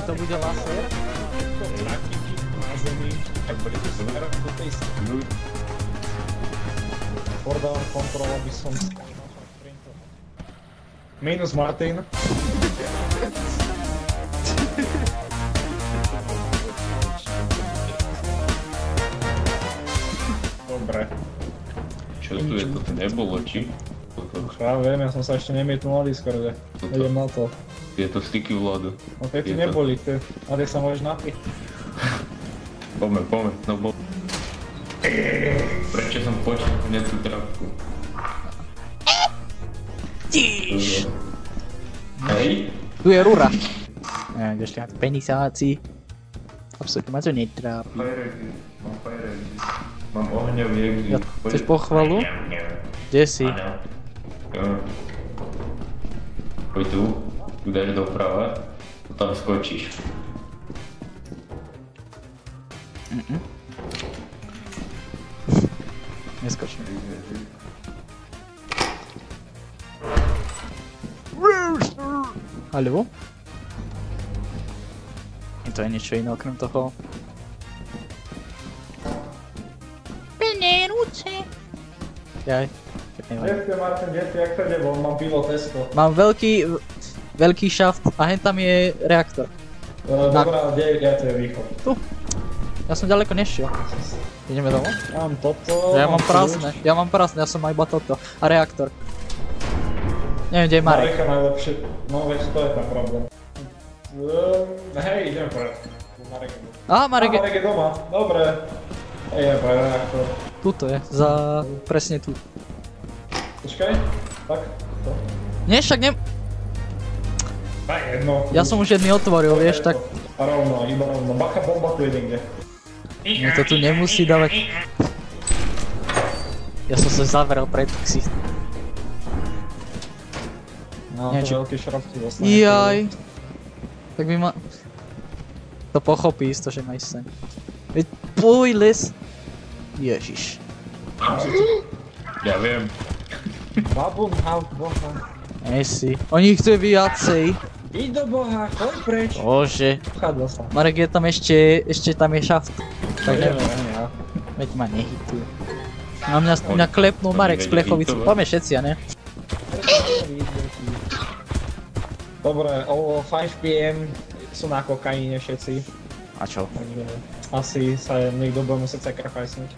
To bude laser? Na zemi, ak budete zmerať do tej strany. Fordown control by som minus Martin. Dobre. Čo tu je? To nebolo, či? Ja viem, ja som sa ešte nemietnul na Discorde. Idem na to. Tieto styky vládu. No tie tu neboli, a tie sa môžeš napiť. Poďme, no bo... Prečo som počal hneď tú trapku? Tíš! Hej? Tu je rúra. Ešte na penisáci. Absolutne ma to netrápi. Mám fajregy. Mám ohňový exit. Ja, chceš pochvalu? Kde si? Poď tu, dáš doprava, tam skočíš. Neskočím. Haló? To je niečo iné okrem toho. Penerúce. Jaj. Kde ste, Martin, kde si, jak sa nebol? Mám pivo Tesco. Mám veľký šaft a hen tam je reaktor. Dobrá, kde to je východ? Tu. Ja som ďaleko nešiel. Ideme domov? Mám toto. Ja mám prázdne, ja som iba toto. A reaktor. Neviem, kde je Marek. Mareka najlepšie, no veď to je ten problém. Hej, idem pre Marek. Marek je doma, dobre. Idem pre reaktor. Tuto je, presne tu. Počkaj, tak, to. Nie, však Tak jedno. Ja som už jedný otvoril, vieš, tak... Rovno, iba rovno. Bacha, bomba tu je niekde. Mne to tu nemusí dávať. Ja som sa zavrel pred taxi. No, to je veľký šrafty vlastne. Jaj. Tak by ma... To pochopí isto, že ma ísť sem. Veď pôj les. Ježiš. Ja viem. Babun, haut, boha. Si. Oni chce viacej. Íď do boha, choď preč. Bože. Vchádza sa. Marek, je tam ešte tam je šaft. Tak neviem. Ja. Veď ma nehitujú. Na mňa klepnul Marek z plechovicu. Poďme všetci, a ne? Dobre, o 5 PM sú na kokaíne všetci. A čo? Takže asi sa niekto bude musieť sacrificenúť.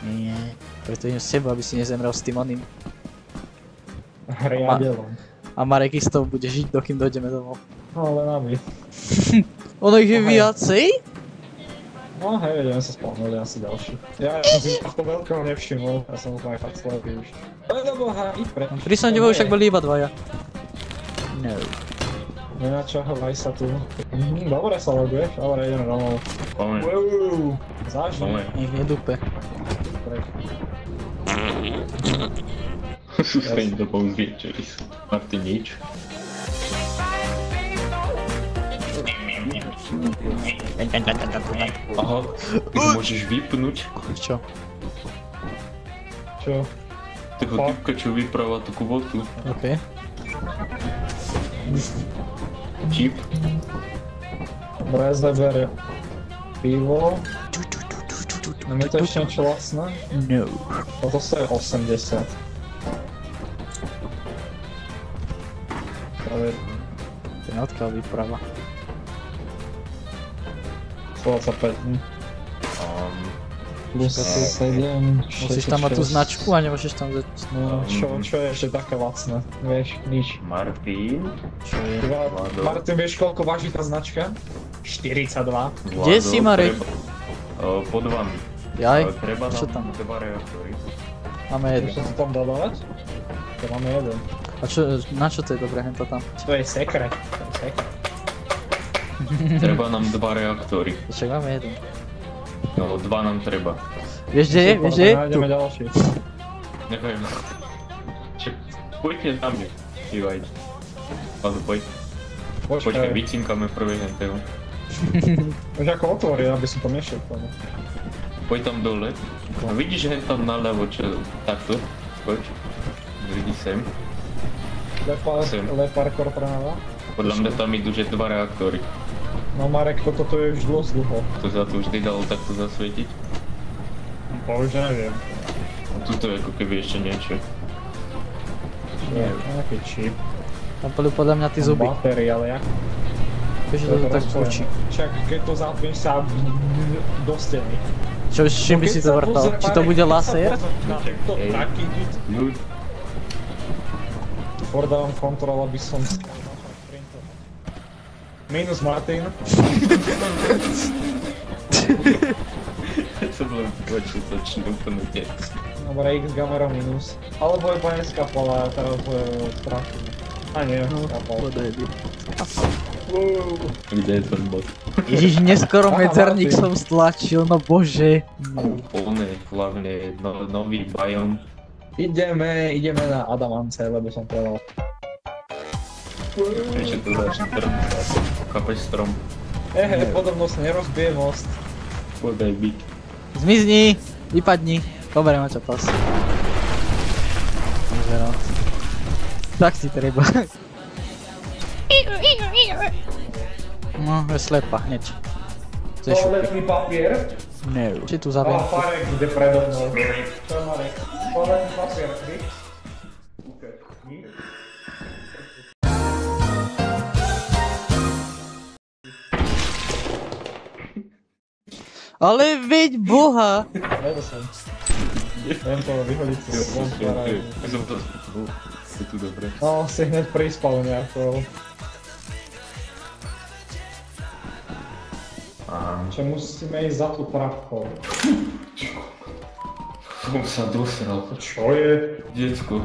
Nie. Preto idem s tebou, aby si nezemrel s tým oným. Riadelom. A Marek isto bude žiť, dokým dojdeme domov. No ale nami. Ono ich je viacej? No hej, ideme sa spomnúť asi ďalší. Ja som si to veľkého nevšimol, ja som úplne fakt slepý už. Ale do boha, íď preč. Pri som tebou však boli iba dvaja. No. Nenačahovaj sa tu. Dobre sa loguješ, dobre ideme domov. Poďme. Zážim. Nech nedupe. Preč. Suspeň do pouzviečeli sú. Martin nič. Aha, ty ho môžeš vypnúť. Čo? Čo? Toho typka, čo vypráva tú kvotu. OK. Čip. Dobre, zebere pivo. No mi to ešte niečo lacné? No. Toto stojí 80. To je odkiaľ vypráva. 25. Plus 7, Musíš tam mať tú značku a nemôžeš tam dať... No, čo je ešte také lacné? Vieš, nič. Martin. Čo je? Martin, vieš koľko váži tá značka? 42. Kde si, Marek? Pod vami. Jaj? Treba Čo nám tam? 2 reaktory. Máme Čo jeden. sa tam dodávať? To máme jeden. A čo, na čo to je dobré hento tam? To je sekret. To je sekret. Treba nám 2 reaktory. Však máme jeden. No, 2 nám treba. Vieš kde je? Vieš kde je? Tu. Nájdeme ďalší. Neviem. Poďte za mňa. Ivaj. Padu, poď. Počkaj, vycinkame prvý henteho. Už ako otvorí, aby som to nešiel. Poď tam dole. A vidíš hen tam naľavo, čo... Takto. Skoč. Vidíš sem. Leparkor tráva. Podľa mňa tam idú, že 2 reaktory. No Marek, toto tu je už dosť dlho. To sa tu vždy dalo takto zasvietiť. To už neviem. A tuto je ako keby ešte niečo. Nie, nejaký čip. Tam boli podľa mňa tí zuby. Batérie, ale jak? Vieš, že to tak skočí. Však keď to zapneš sa do steny. Čo, s čím by si to vrtal? Či to bude laser? To taký Ľud. Fordávam kontrol, aby som skánal printer. Minus Martin. Som len počul začnú úplne tie. Dobre, X gamera minus. Alebo je pani skapala, teraz to je strašné. A nie, skapal. Kde je ten bot? Ježiš, neskoro medzerník som stlačil, no bože. Úplne, hlavne nový biom. Ideme na Adamance, lebo som povedal. Prečo to začne trvať? Chápeš strom? Podobno sa nerozbije most. Podaj byt. Zmizni, vypadni. Dobre, ma čo pas. Vyzerám. Tak si treba. No, je slepa, hneď. Chceš šupy? Toaletný papier. No. Či tu zaviem? Marek ide predo mnou. Čo Marek? Toaletný papier, ty? Ale veď boha! Predo som. Viem to vyhodiť si svoj stvarajný. Je tu dobre. No, si hneď prispal nejako. Čo musíme ísť za tú trapkou. Som sa dosral. Čo je? Detsko.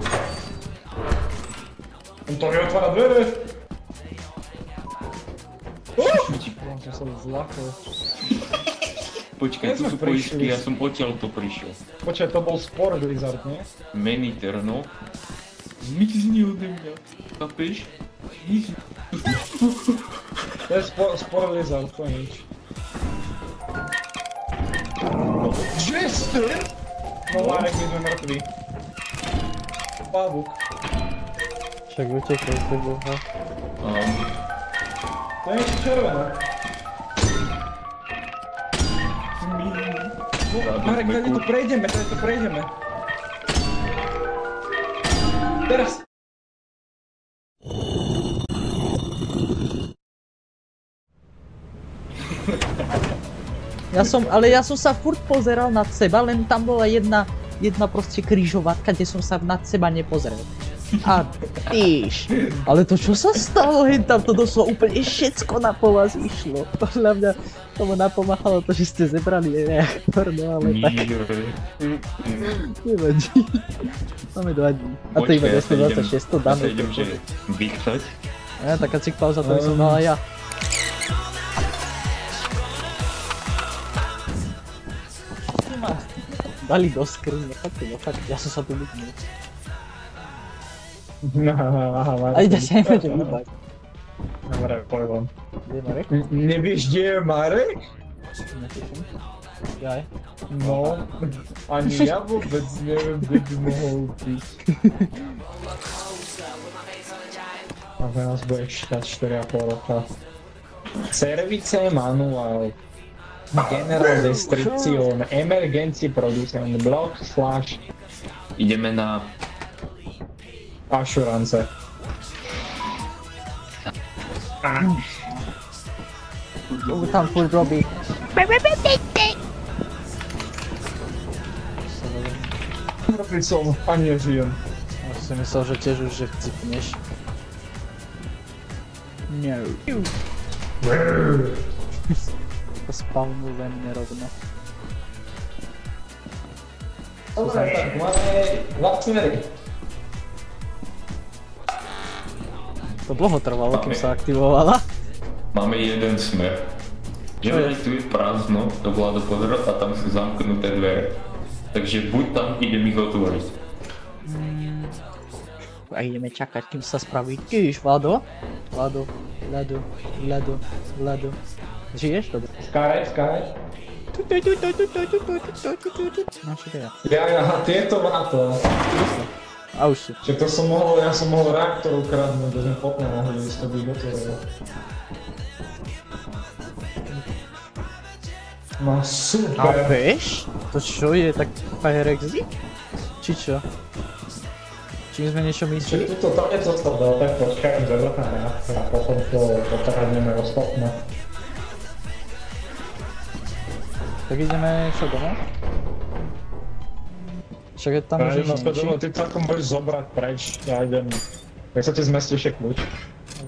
On to neotvára dvere! Som sa zlakol. Počkaj, Kde tu sme sú prišli? poistky, ja som odtiaľ to prišiel. Počkaj, to bol Sport Blizzard, nie? Maniter, no. Zmizni ode mňa. Chápeš? Zmizni. To je Sport Blizzard, to nič. Jester! No Marek, my sme mŕtvi. Pavuk. Však utekaj, ty boha. To je niečo červené. Marek, tady to prejdeme. Teraz. Ja som sa furt pozeral nad seba, len tam bola jedna proste križovatka, kde som sa nad seba nepozrel. A tyš, ale to čo sa stalo, hen tam to došlo úplne všetko na povaz išlo. Podľa mňa tomu napomáhalo to, že ste zebrali reaktor, no ale tak. Nevadí. Máme 2 dní. A to iba 226, to dáme. Ja sa idem, že vychať. Ja, taká cik pauza, to by som dala ja. Dali do skrine, fakt, ja som sa tu vypnul. A ide sa nemôžem vybať. Dobre, poď von. Kde je Marek? Nevieš, kde je Marek? Netuším. Jaj. No, ani ja vôbec neviem, kde by mohol byť. A nás bude štať 4,5 roka. Service manuál. General Restriction, Emergency Production, Block Slash. Ideme na... Assurance. Tam full robí. Robiť som, ani nežijem. Ja som myslel, že tiež už, že chcipneš. No. To spavnul ve mne rovno. Dobre, tak máme 2 smery. To dlho trvalo, kým sa aktivovala. Máme jeden smer. Že tu je prázdno, to Vlado pozrel a tam sú zamknuté dvere. Takže buď tam idem ich otvoriť. A ideme čakať, kým sa spraví. Kyš, Vlado? Vlado. Žiješ? Dobre. Skaj. No, čo to je? Ja, tieto má to. A už si. Čiže to som mohol, ja som mohol reaktor ukradnúť, že sme potom mohli ísť, to by dotoval. No A super. vieš? To čo je tak Fire Exit? Či čo? Čím sme niečo Čiže mysleli? tuto tam je zostal dal, tak počkajem, že vrchná reaktor a potom to potrhneme ostatné. Tak ideme čo domov? Však je tam Ja už idem naspäť niečo. domov, ty celkom môžeš zobrať preč, ja idem. Tak sa ti zmestí ešte kľúč.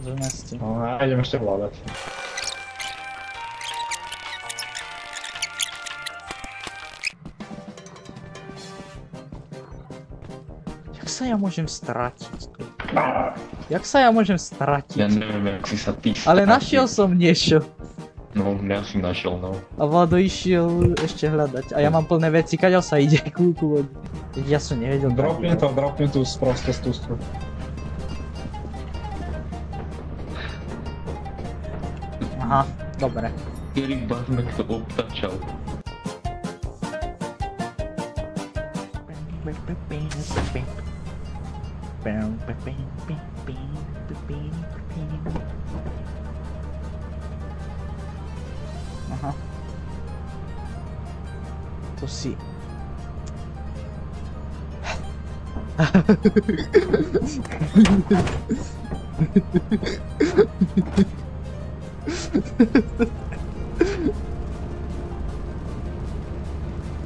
Zmesti. No ja idem ešte hľadať. Jak sa ja môžem stratiť? Jak sa ja môžem stratiť? Ja neviem, jak si sa ty Ale stratil. našiel som niečo. No, ja si našiel, no. A Vlado išiel ešte hľadať. A ja mám plné veci, kaďal sa ide, kúku. Ja som nevedel. Dropni tu proste z tú stru. Aha, dobre. Kedy sme to obtačal. Aha. To si.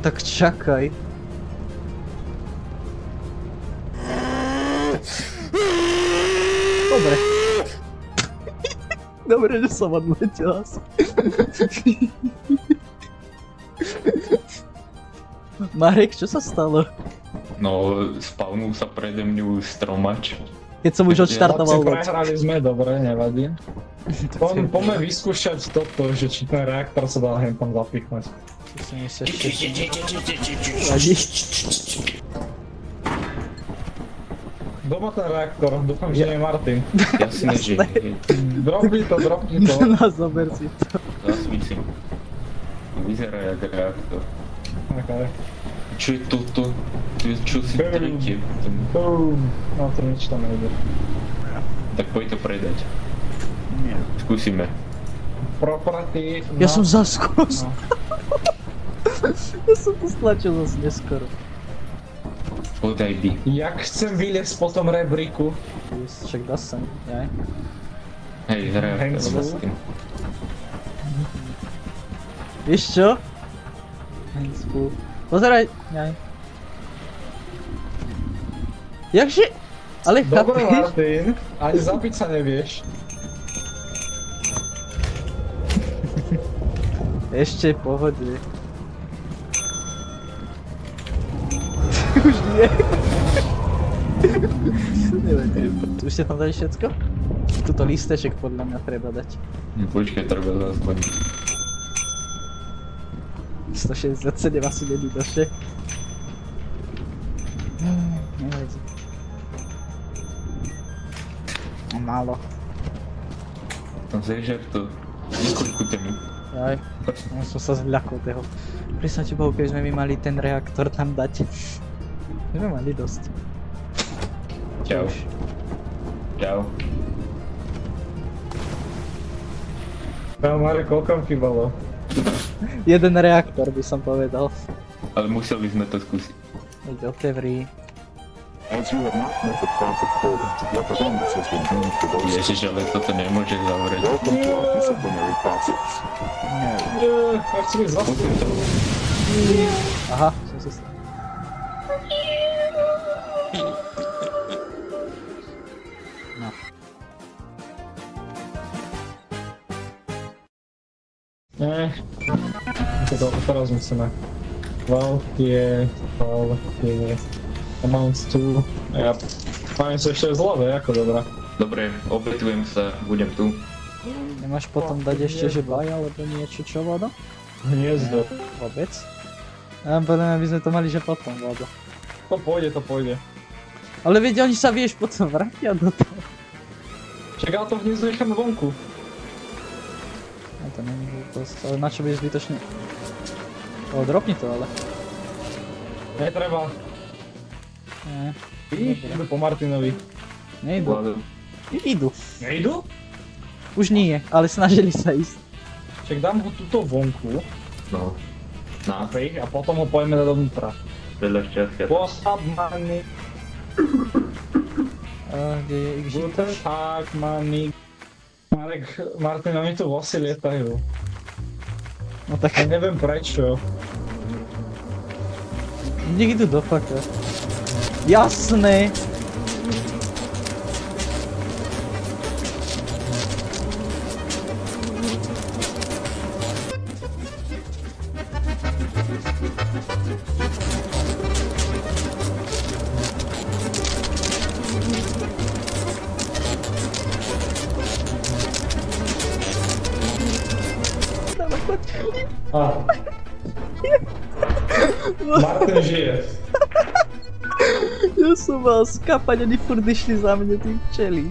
Tak čakaj. Dobre. Dobre, že som odletel asi. Marek, čo sa stalo? No, spawnul sa prede mňou stromač. Keď som už odštartoval loď. Prehrali sme, dobre, nevadí. Poďme vyskúšať toto, že či ten reaktor sa dá hen tam zapichnúť. Vadí. Kto má ten reaktor? Dúfam, že nie Martin. Jasné, že je. Dropni to. No, zober si to. Zasvíci. Vyzerá jak reaktor. Okay. Čo je toto? Čo si tretie? Boom. No to nič tam nejde. Tak poď to predať. Nie. Skúsime. Property... Ja som zaskos. No. Ja som to stlačil zase neskoro. Podaj by. Jak chcem vyliesť po tom rebríku? Však dá sa, jaj. Hej, z reaktora Handsful. s tým. Vieš čo? Handsful. Pozeraj, jaj. Jakže? Ale Dobre, chápeš? Martin. Ani zabiť sa nevieš. Ešte pohode. Už nie. Neviem, už ste tam dali všetko? Tuto listeček podľa mňa treba dať. Počkaj, treba zazvoniť. 167 asi není doše. Nevadí. No málo. Tam zrieš jak to. Niekoľko temu. Jaj, ja som sa zľakol toho. Presne ti Bohu, keď sme mi mali ten reaktor tam dať. My sme mali dosť. Čau. Čau. Ja, Marek, koľko chýbalo? Jeden reaktor by som povedal. Ale museli sme to skúsiť. Veď otevri. As you have not met the proper quota, your performance has been deemed below standard. Ježiš, ale toto nemôže zavrieť. Welcome to our disciplinary process. Nie. Ja chcem ísť zase. Aha, som si stál. No. Nie. Teraz musíme. Veľké amounts to... Ja páni sa ešte zlové, ako dobrá. Dobre, obetujem sa, budem tu. Nemáš potom dať ešte, že baja, alebo niečo, čo voda? Hniezdo. Vôbec? Ja podľa mňa by sme to mali, že potom voda. To pôjde. Ale veď oni sa vieš potom vrátia do toho. Čak, ale to hniezdo necháme vonku. No to není hlúposť, ale na čo budeš zbytočne? O, dropni to ale. Netreba. Nie. Idú po Martinovi. Nejdu. Vlado. Idú. Nejdu? Už nie, ale snažili sa ísť. Však dám ho tuto vonku. No. Na. A potom ho pojeme dovnútra. Veľa šťastia. Postav mani. Kde je ich Buter žito? tak mani. Martin, oni tu vosy lietajú. No tak, Ja neviem prečo. nech idú do faka. Jasné. Ah. Martin žije. Ja som mal skapať, oni furt išli za mne, tí včeli.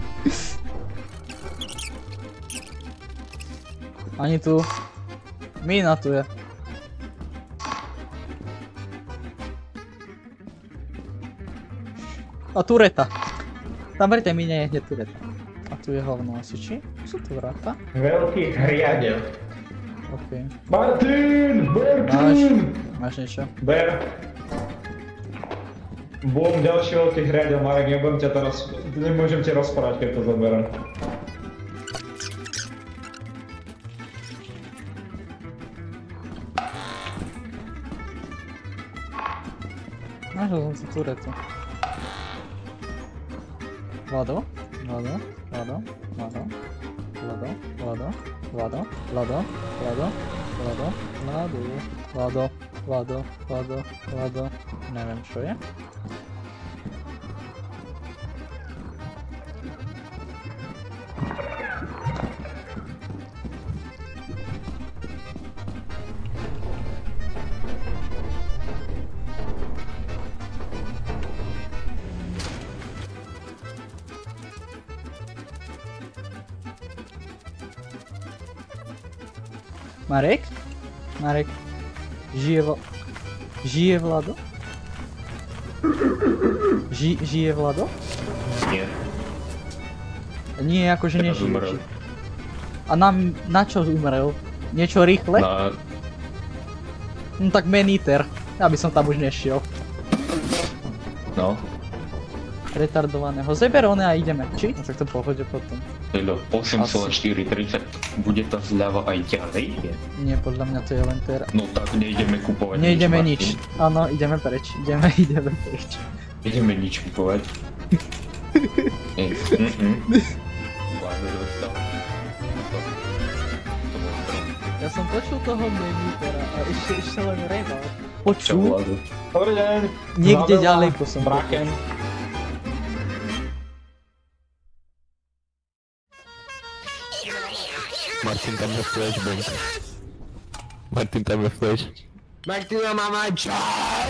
Ani tu. Mína tu je. A tureta. Tam verte mi nie je hneď tureta. A tu je hovno asi, či? Sú tu vráta? Veľký hriadel. OK. Martin! Martin! Máš niečo? Ber. Bum, ďalší veľký hriadel, Marek, nemôžem ťa rozprávať, keď to zoberiem. Našiel som si turetu. Vlado? Vlado? Vlado? Vlado? Vlado? Vlado? Vlado? Vlado? Vlado? Vlado? Vlado? Vlado? Vlado? Vlado? Vlado? Neviem čo je. Marek? Marek? Žije Vlado? Žije Vlado? Nie. Nie, akože Teraz nežije. umrel. A na čo umrel? Niečo rýchle? Na... No tak Maniter. Ja by som tam už nešiel. No. Retardovaného. Zeber one a ideme. Či? No tak to pohode potom. Teda 8,430. Bude to zľava aj ďalej? Nie. Nie, podľa mňa to je len teraz. No tak nejdeme kupovať Nejdeme Martin. nič. Áno, ideme preč. Ideme preč. Ideme nič kupovať. Vládo dostal. To bol strom. Ja som počul toho Manitera a ešte len reval. Čo Počul? Vládo? Dobrý deň. Niekde Vládo, ďaleko som Braken. Martin tam je flashbang. Martin tam je flash. Martina mama, čau!